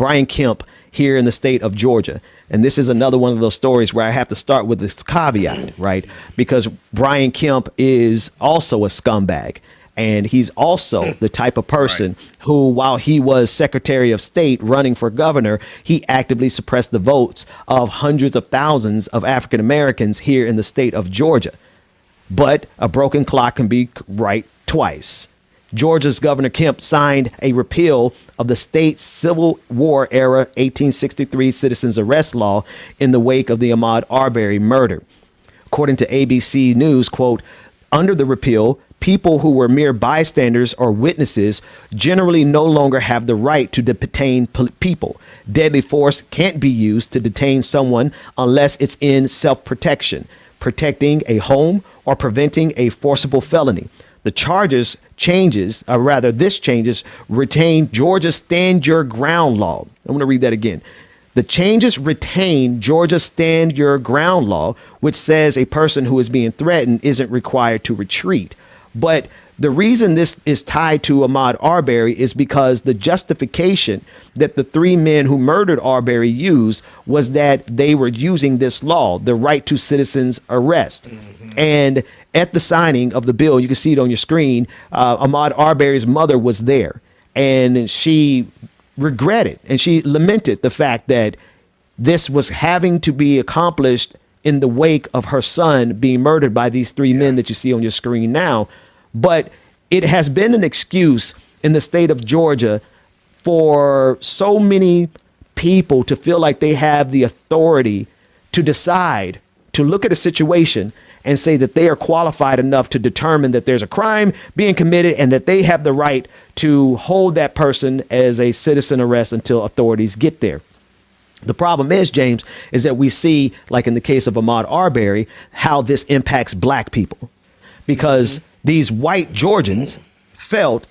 Brian Kemp here in the state of Georgia. And this is another one of those stories where I have to start with this caveat, right? Because Brian Kemp is also a scumbag. And he's also the type of person who, while he was Secretary of State running for governor, he actively suppressed the votes of hundreds of thousands of African Americans here in the state of Georgia. But a broken clock can be right twice. Georgia's Governor Kemp signed a repeal of the state's Civil War era 1863 citizens arrest law in the wake of the Ahmaud Arbery murder. According to ABC News, quote, under the repeal, people who were mere bystanders or witnesses generally no longer have the right to detain people. Deadly force can't be used to detain someone unless it's in self-protection, protecting a home, or preventing a forcible felony. The charges this changes retain Georgia's stand your ground law. I'm going to read that again. The changes retain Georgia's stand your ground law, which says a person who is being threatened isn't required to retreat. But the reason this is tied to Ahmaud Arbery is because the justification that the three men who murdered Arbery used was that they were using this law, the right to citizens arrest. And at the signing of the bill, you can see it on your screen, Ahmaud Arbery's mother was there, and she regretted and she lamented the fact that this was having to be accomplished in the wake of her son being murdered by these three men that you see on your screen now. But it has been an excuse in the state of Georgia for so many people to feel like they have the authority to decide, to look at a situation and say that they are qualified enough to determine that there's a crime being committed and that they have the right to hold that person as a citizen arrest until authorities get there. The problem is, James, is that we see, like in the case of Ahmaud Arbery, how this impacts black people, because these white Georgians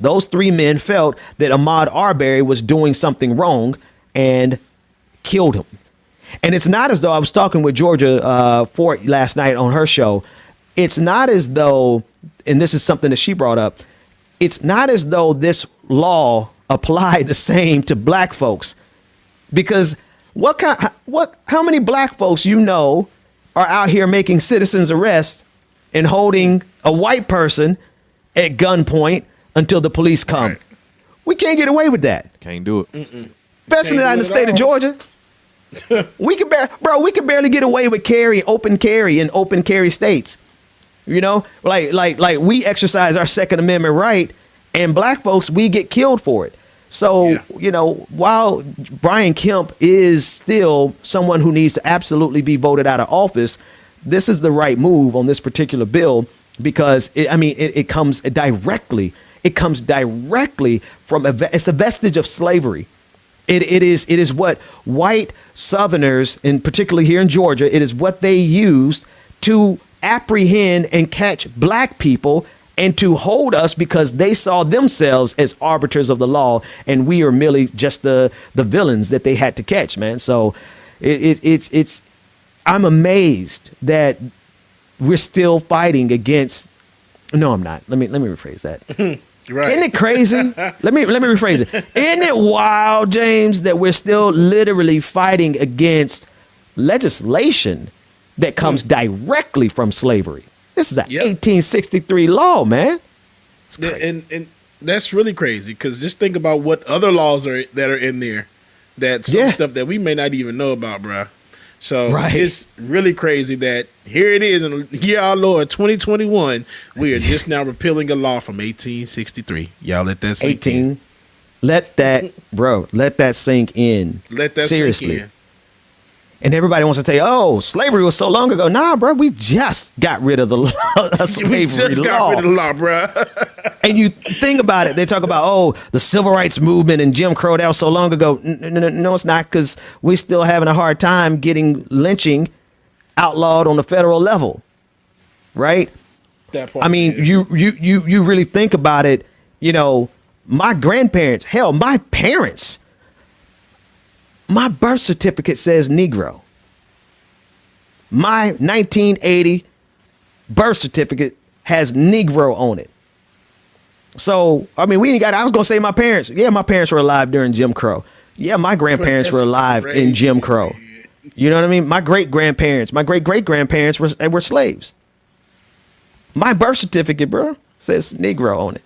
those three men felt that Ahmaud Arbery was doing something wrong and killed him. And it's not as though, I was talking with Georgia Fort last night on her show. It's not as though, and this is something that she brought up, it's not as though this law applied the same to black folks, because how many black folks are out here making citizens arrests and holding a white person at gunpoint until the police come? Right. We can't get away with that. Can't do it. Especially not in the state of Georgia. we can barely get away with open carry in open carry states. You know, like we exercise our Second Amendment right, and black folks, we get killed for it. So, you know, while Brian Kemp is still someone who needs to absolutely be voted out of office, this is the right move on this particular bill, because it comes directly from it's a vestige of slavery. It is what white Southerners, and particularly here in Georgia, it is what they used to apprehend and catch black people and to hold us, because they saw themselves as arbiters of the law, and we are merely just the villains that they had to catch, man. So it's I'm amazed that we're still fighting against. No, I'm not. Let me rephrase that. Right. Isn't it crazy? let me rephrase it. Isn't it wild, James, that we're still literally fighting against legislation that comes directly from slavery? This is an 1863 law, man. And that's really crazy, because just think about what other laws that are in there, that some stuff that we may not even know about, bro. So it's really crazy that here it is in the year our Lord 2021, we are just now repealing a law from 1863. Y'all let that sink in. Let that sink in. Let that seriously sink in. And everybody wants to tell you, oh, slavery was so long ago. Nah, bro, we just got rid of the slavery we just law. got rid of the law, bro. And you think about it, they talk about, oh, the civil rights movement and Jim Crow, that was so long ago. No, it's not, because we're still having a hard time getting lynching outlawed on the federal level, right? That part, I mean, you really think about it. You know, my grandparents, hell, my parents. My birth certificate says Negro. My 1980 birth certificate has Negro on it. So, I mean, I was going to say my parents. Yeah, my parents were alive during Jim Crow. Yeah, my grandparents were alive crazy, in Jim Crow. man. You know what I mean? My great grandparents, my great great grandparents were slaves. My birth certificate, bro, says Negro on it.